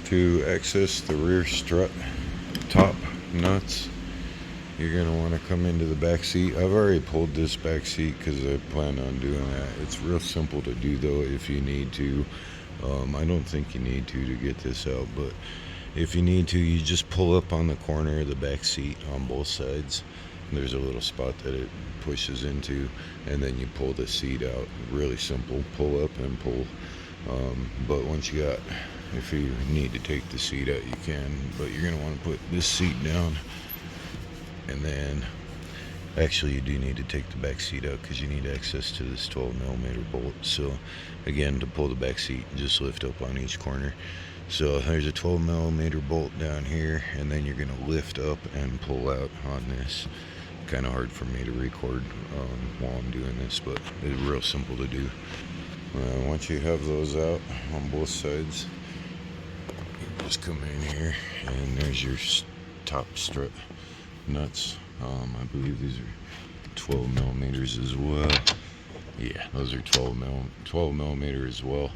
To access the rear strut top nuts, you're going to want to come into the back seat. I've already pulled this back seat because I plan on doing that. It's real simple to do though if you need to. I don't think you need to get this out, but if you need to, you just pull up on the corner of the back seat on both sides. There's a little spot that it pushes into, and then you pull the seat out. Really simple, pull up and pull. But once you got, if you need to take the seat out, you can, but you're going to want to put this seat down, and then actually you do need to take the back seat out because you need access to this 12mm bolt. So again, to pull the back seat, just lift up on each corner. So there's a 12mm bolt down here, and then you're going to lift up and pull out on this. Kind of hard for me to record while I'm doing this, but it's real simple to do. Once you have those out on both sides, you just come in here, and there's your top strut nuts. I believe these are 12mm as well. Yeah, those are 12mm as well.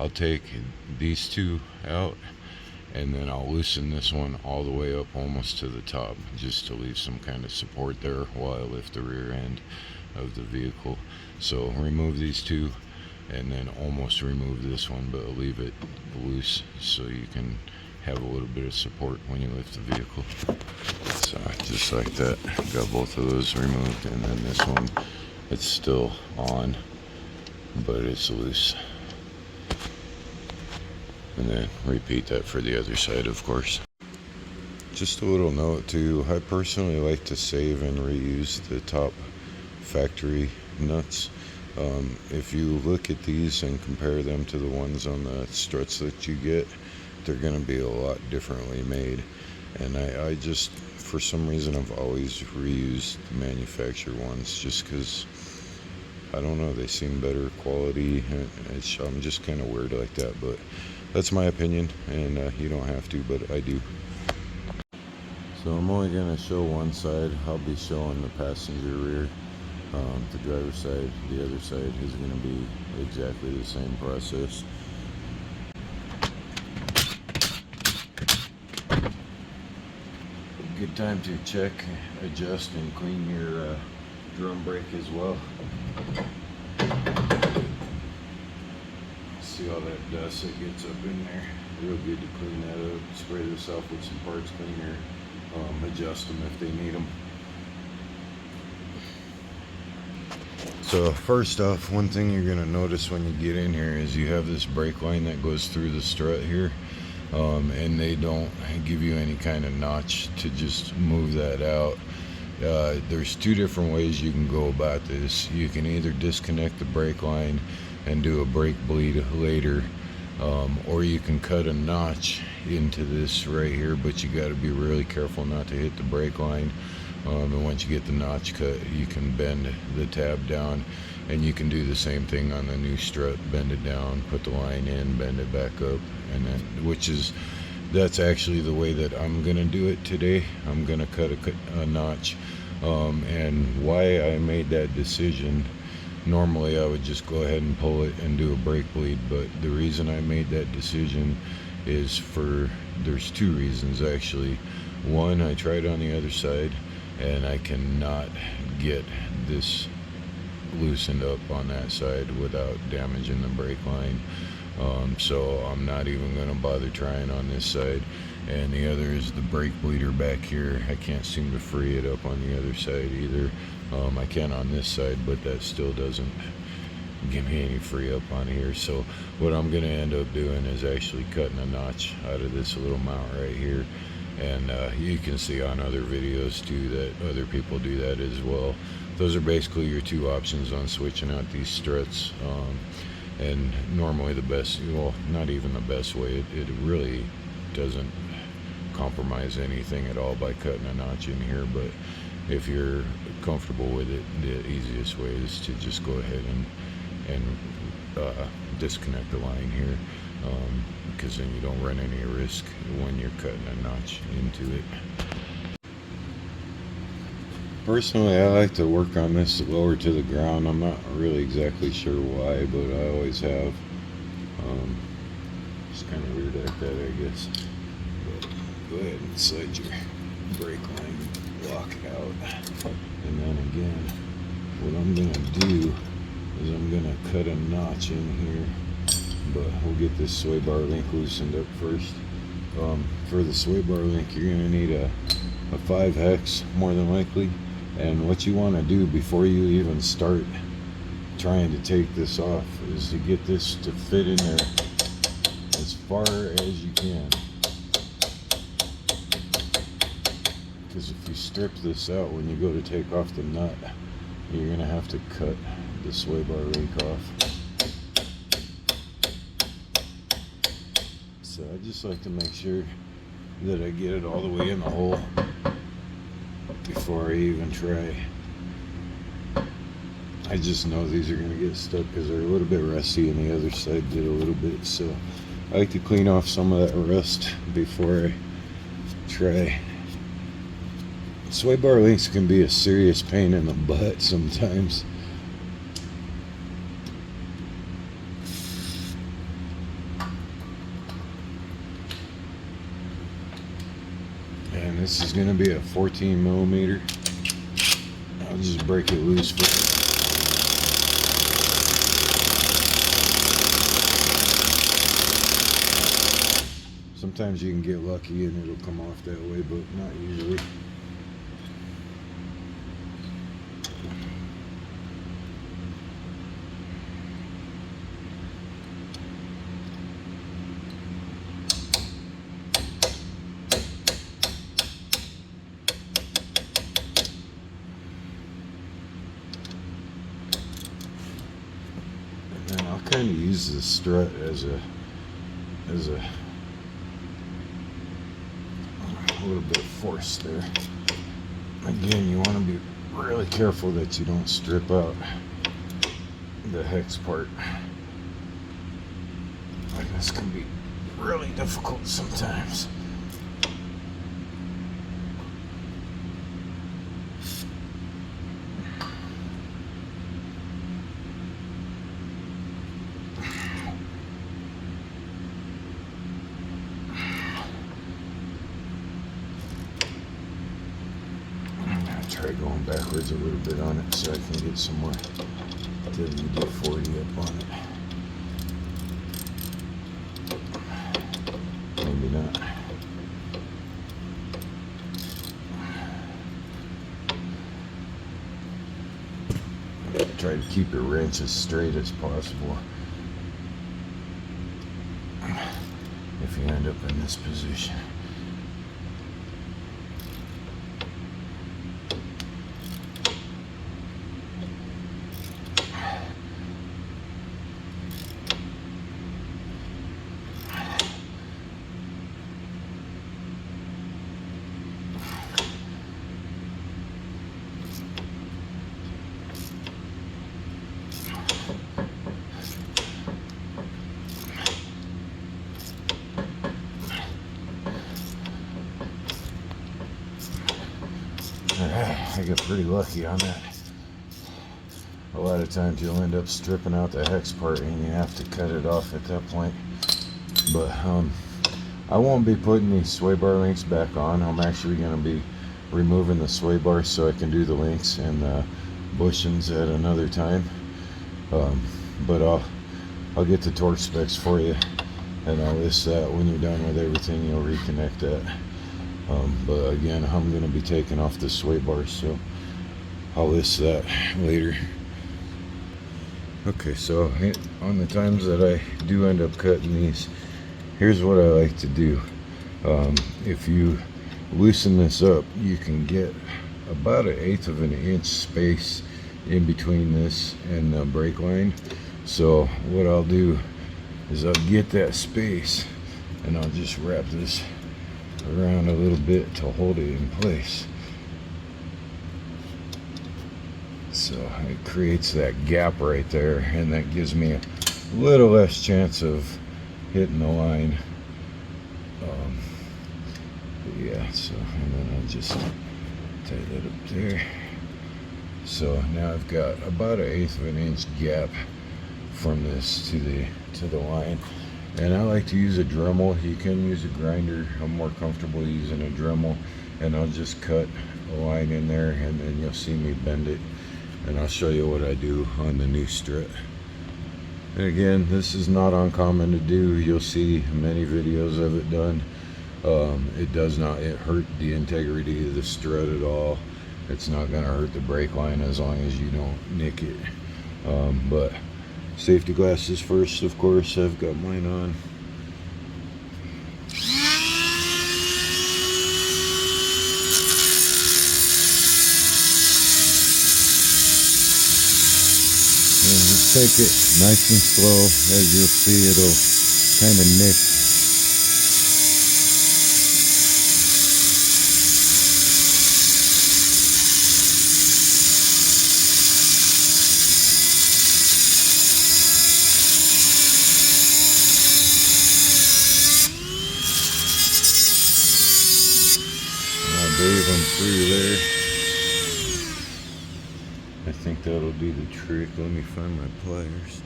I'll take these two out, and then I'll loosen this one all the way up almost to the top, just to leave some kind of support there while I lift the rear end of the vehicle. So remove these two, and then almost remove this one, but leave it loose so you can have a little bit of support when you lift the vehicle. So just like that, got both of those removed, and then this one, it's still on, but it's loose. And then repeat that for the other side, of course. Just a little note too, I personally like to save and reuse the top factory nuts. If you look at these and compare them to the ones on the struts that you get, they're going to be a lot differently made. And I just, for some reason, I've always reused the manufacturer ones just because, I don't know, they seem better quality. I'm just kind of weird like that, but that's my opinion, and you don't have to, but I do. So I'm only going to show one side. I'll be showing the passenger rear. The driver's side, the other side is going to be exactly the same process. Good time to check, adjust, and clean your drum brake as well. See all that dust that gets up in there. Real good to clean that up. Spray this off with some parts cleaner. Adjust them if they need them. So first off, one thing you're going to notice when you get in here is you have this brake line that goes through the strut here, and they don't give you any kind of notch to just move that out. There's two different ways you can go about this. You can either disconnect the brake line and do a brake bleed later, or you can cut a notch into this right here, but you got to be really careful not to hit the brake line. And once you get the notch cut, you can bend the tab down, and you can do the same thing on the new strut. Bend it down, put the line in, bend it back up, and then that's actually the way that I'm gonna do it today. I'm gonna cut a notch, and why I made that decision. Normally I would just go ahead and pull it and do a brake bleed, but the reason I made that decision is there's two reasons actually. One, I tried on the other side, and I cannot get this loosened up on that side without damaging the brake line. So I'm not even going to bother trying on this side. And the other is the brake bleeder back here. I can't seem to free it up on the other side either. I can on this side, but that still doesn't give me any free up on here. So what I'm going to end up doing is actually cutting a notch out of this little mount right here. And you can see on other videos too that other people do that as well. Those are basically your two options on switching out these struts. And normally the best, well, not even the best way, it really doesn't compromise anything at all by cutting a notch in here. But if you're comfortable with it, the easiest way is to just go ahead and disconnect the line here, because then you don't run any risk when you're cutting a notch into it. Personally, I like to work on this lower to the ground. I'm not really exactly sure why, but I always have. It's kind of weird like that, I guess. But go ahead and slide your brake line lock out. And then again, what I'm going to do is I'm going to cut a notch in here. But we'll get this sway bar link loosened up first. For the sway bar link, you're going to need a 5 hex more than likely. And what you want to do before you even start trying to take this off is to get this to fit in there as far as you can. Because if you strip this out when you go to take off the nut, you're going to have to cut the sway bar link off. So I just like to make sure that I get it all the way in the hole before I even try. I just know these are going to get stuck because they're a little bit rusty, and the other side did a little bit. So I like to clean off some of that rust before I try. Sway bar links can be a serious pain in the butt sometimes. And this is going to be a 14 millimeter. I'll just break it loose first. Sometimes you can get lucky and it'll come off that way, but not usually. And then I'll kind of use the strut as a little bit of force there. Again, you want to be really careful that you don't strip out the hex part. Like, this can be really difficult sometimes. Try going backwards a little bit on it so I can get some more WD-40 up on it. Maybe not. Try to keep your wrench as straight as possible if you end up in this position. I got pretty lucky on that. A lot of times you'll end up stripping out the hex part and you have to cut it off at that point. But I won't be putting these sway bar links back on. I'm actually going to be removing the sway bar so I can do the links and the bushings at another time. But I'll get the torque specs for you, and I'll list that when you're done with everything. You'll reconnect that. But again, I'm going to be taking off the sway bars, so I'll list that later. Okay, so on the times that I do end up cutting these, here's what I like to do. If you loosen this up, you can get about 1/8 of an inch space in between this and the brake line. So what I'll do is I'll get that space and I'll just wrap this around a little bit to hold it in place. So it creates that gap right there, and that gives me a little less chance of hitting the line. Yeah, so, and then I'll just tie that up there. So now I've got about 1/8 of an inch gap from this to the line. And I like to use a Dremel. You can use a grinder. I'm more comfortable using a Dremel. And I'll just cut a line in there, and then you'll see me bend it. And I'll show you what I do on the new strut. And again, this is not uncommon to do. You'll see many videos of it done. It does not hurt the integrity of the strut at all. It's not going to hurt the brake line as long as you don't nick it. But safety glasses first, of course. I've got mine on. And just take it nice and slow. As you'll see, it'll kind of nick. Dave, I'm through there. I think that'll do the trick. Let me find my pliers.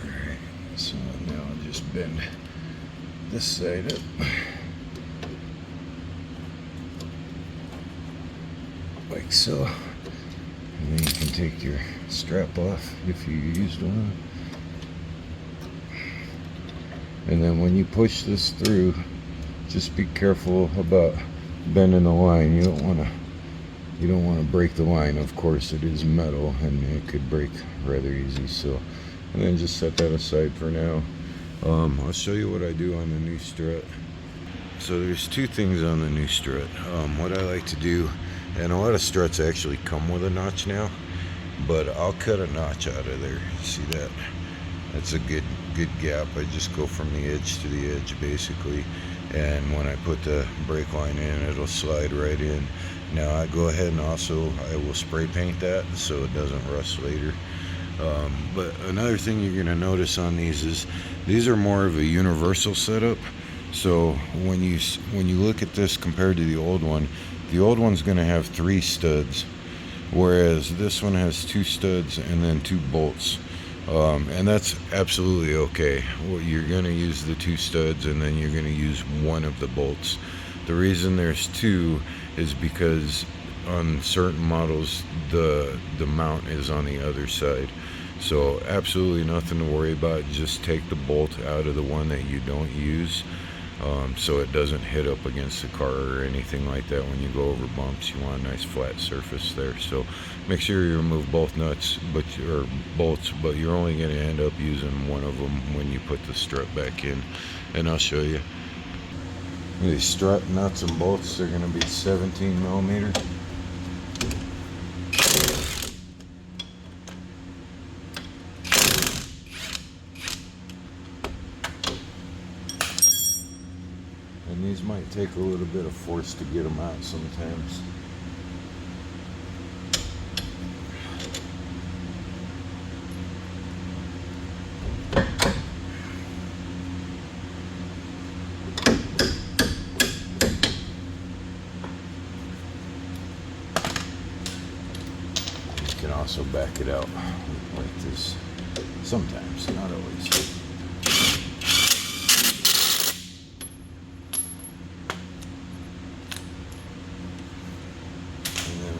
Alright, so now I'll just bend this side up. Like so. And then you can take your strap off if you used one. And then when you push this through, just be careful about bending the line. You don't want to break the line. Of course, it is metal and it could break rather easy. So, and then just set that aside for now. I'll show you what I do on the new strut. So there's two things on the new strut. What I like to do, and a lot of struts actually come with a notch now, but I'll cut a notch out of there. See that? That's a good gap. I just go from the edge to the edge basically. And when I put the brake line in, it'll slide right in. Now I go ahead and also I will spray paint that so it doesn't rust later. But another thing you're going to notice on these is these are more of a universal setup. So when you look at this compared to the old one's going to have 3 studs, whereas this one has 2 studs and then 2 bolts. And that's absolutely okay. Well, you're going to use the 2 studs and then you're going to use one of the bolts. The reason there's 2 is because on certain models the mount is on the other side. So absolutely nothing to worry about. Just take the bolt out of the one that you don't use, so it doesn't hit up against the car or anything like that. When you go over bumps, you want a nice flat surface there. So make sure you remove both nuts or bolts, but you're only going to end up using one of them when you put the strut back in, and I'll show you. These strut nuts and bolts are going to be 17 millimeter. And these might take a little bit of force to get them out sometimes. You can also back it out like this sometimes, not always.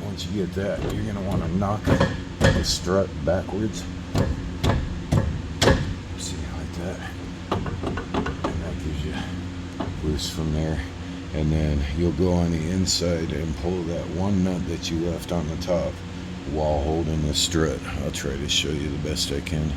Once you get that, you're going to want to knock the strut backwards. See, like that. And that gives you loose from there. And then you'll go on the inside and pull that one nut that you left on the top while holding the strut. I'll try to show you the best I can.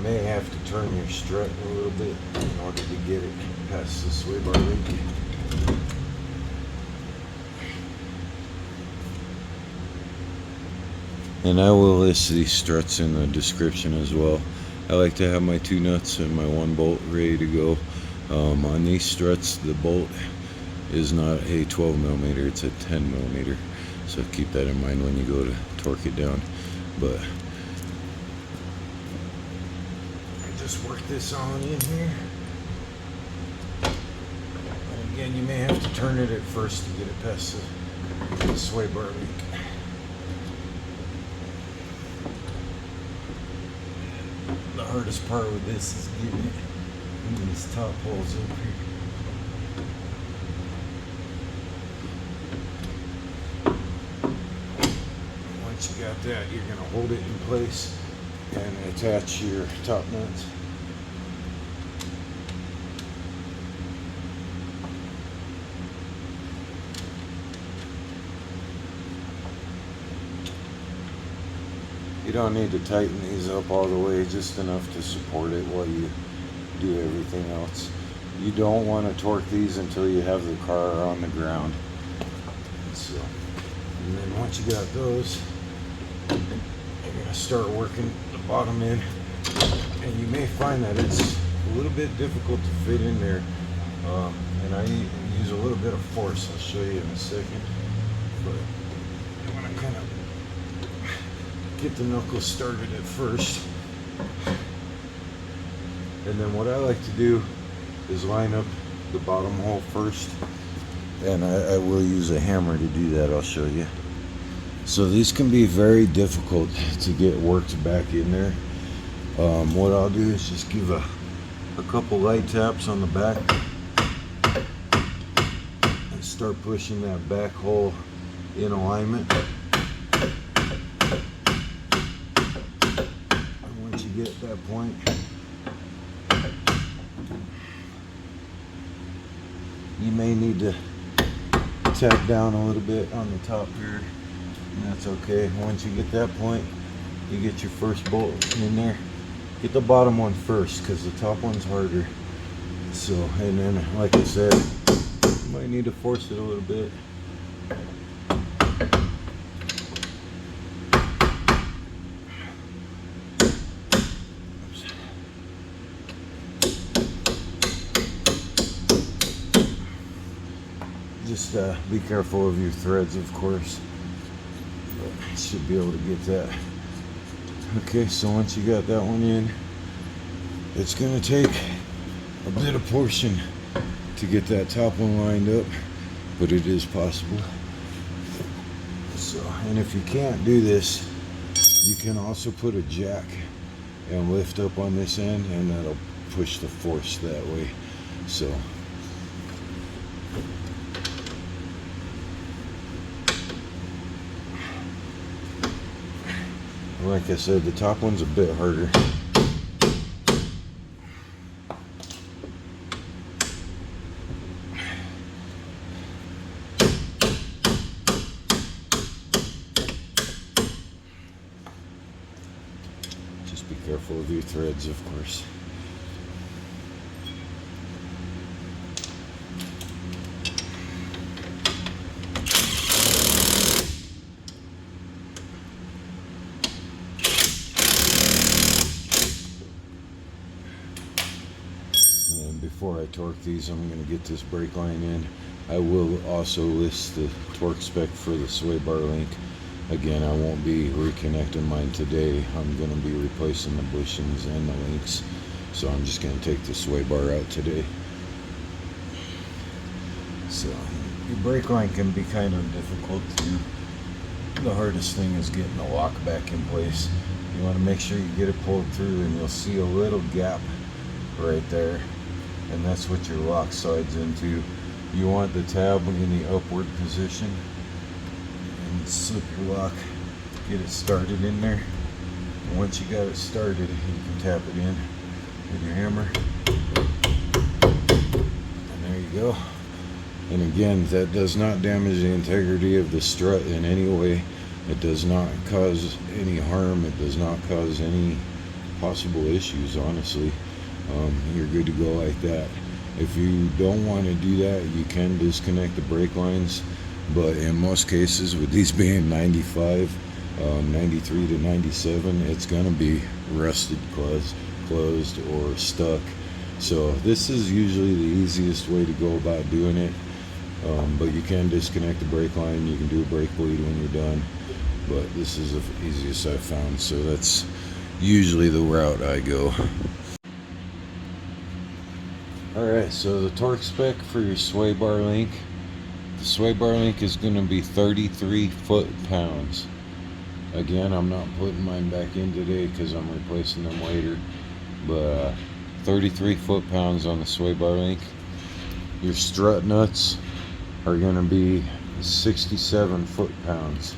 May have to turn your strut a little bit in order to get it past the sway bar link. And I will list these struts in the description as well. I like to have my 2 nuts and my 1 bolt ready to go. On these struts, the bolt is not a 12 millimeter, it's a 10 millimeter. So keep that in mind when you go to torque it down. But just work this on in here. turn it at first to get it past the sway bar link. The hardest part with this is getting it in these top holes up here. Once you got that, you're going to hold it in place and attach your top nuts. You don't need to tighten these up all the way, just enough to support it while you do everything else. You don't want to torque these until you have the car on the ground. So, and then once you got those, you're going to start working the bottom end. And you may find that it's a little bit difficult to fit in there. And I use a little bit of force. I'll show you in a second. But you want to kind of get the knuckles started at first. And then what I like to do is line up the bottom hole first. And I will use a hammer to do that, I'll show you. So these can be very difficult to get worked back in there. What I'll do is just give a couple light taps on the back and start pushing that back hole in alignment. Get at that point, you may need to tap down a little bit on the top here, and that's okay. Once you get that point, you get your first bolt in there. Get the bottom one first because the top one's harder. So, and then like I said, you might need to force it a little bit. Just be careful of your threads, of course. But you should be able to get that. Okay, so once you got that one in, it's going to take a bit of portion to get that top one lined up, but it is possible. So, and if you can't do this, you can also put a jack and lift up on this end, and that'll push the force that way. So like I said, the top one's a bit harder. Just be careful of your threads, of course. Before I torque these, I'm going to get this brake line in. I will also list the torque spec for the sway bar link. Again, I won't be reconnecting mine today. I'm going to be replacing the bushings and the links. So I'm just going to take the sway bar out today. So your brake line can be kind of difficult to do. The hardest thing is getting the lock back in place. You want to make sure you get it pulled through, and you'll see a little gap right there. And that's what your lock slides into. You want the tab in the upward position, and slip your lock, get it started in there. And once you got it started, you can tap it in with your hammer, and there you go. And again, that does not damage the integrity of the strut in any way. It does not cause any harm. It does not cause any possible issues, honestly. You're good to go like that. If you don't want to do that, you can disconnect the brake lines, but in most cases, with these being 95, 93 to 97, it's going to be rusted, closed or stuck. So this is usually the easiest way to go about doing it, but you can disconnect the brake line. You can do a brake bleed when you're done, but this is the easiest I've found, so that's usually the route I go. Alright, so the torque spec for your sway bar link The sway bar link is going to be 33 foot-pounds. Again, I'm not putting mine back in today because I'm replacing them later. But 33 foot-pounds on the sway bar link. Your strut nuts are going to be 67 foot-pounds.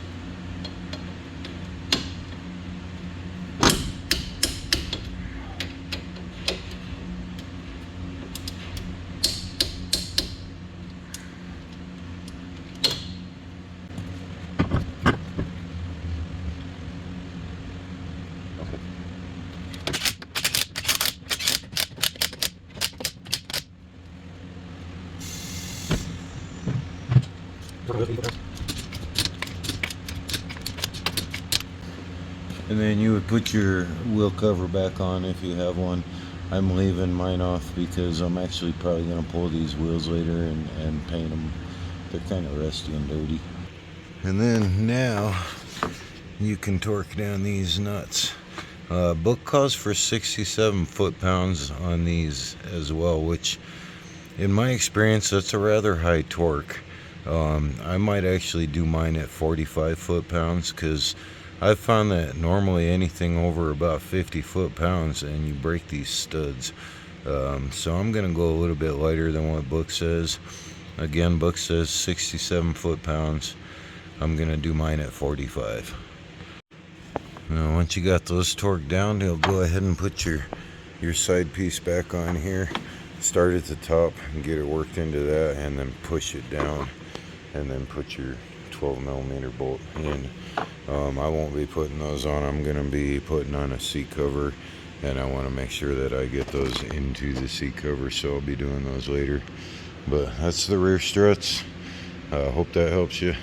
And then you would put your wheel cover back on if you have one. I'm leaving mine off because I'm actually probably going to pull these wheels later and paint them. They're kind of rusty and dirty. And then now you can torque down these nuts. Book calls for 67 foot-pounds on these as well, which in my experience that's a rather high torque. I might actually do mine at 45 foot-pounds because I've found that normally anything over about 50 foot-pounds and you break these studs. So I'm going to go a little bit lighter than what book says. Again, book says 67 foot-pounds. I'm going to do mine at 45. Now once you got those torqued down, you'll go ahead and put your side piece back on here. Start at the top and get it worked into that, and then push it down, and then put your 12mm bolt in. I won't be putting those on. I'm going to be putting on a seat cover, and I want to make sure that I get those into the seat cover, so I'll be doing those later. But that's the rear struts. Hope that helps you.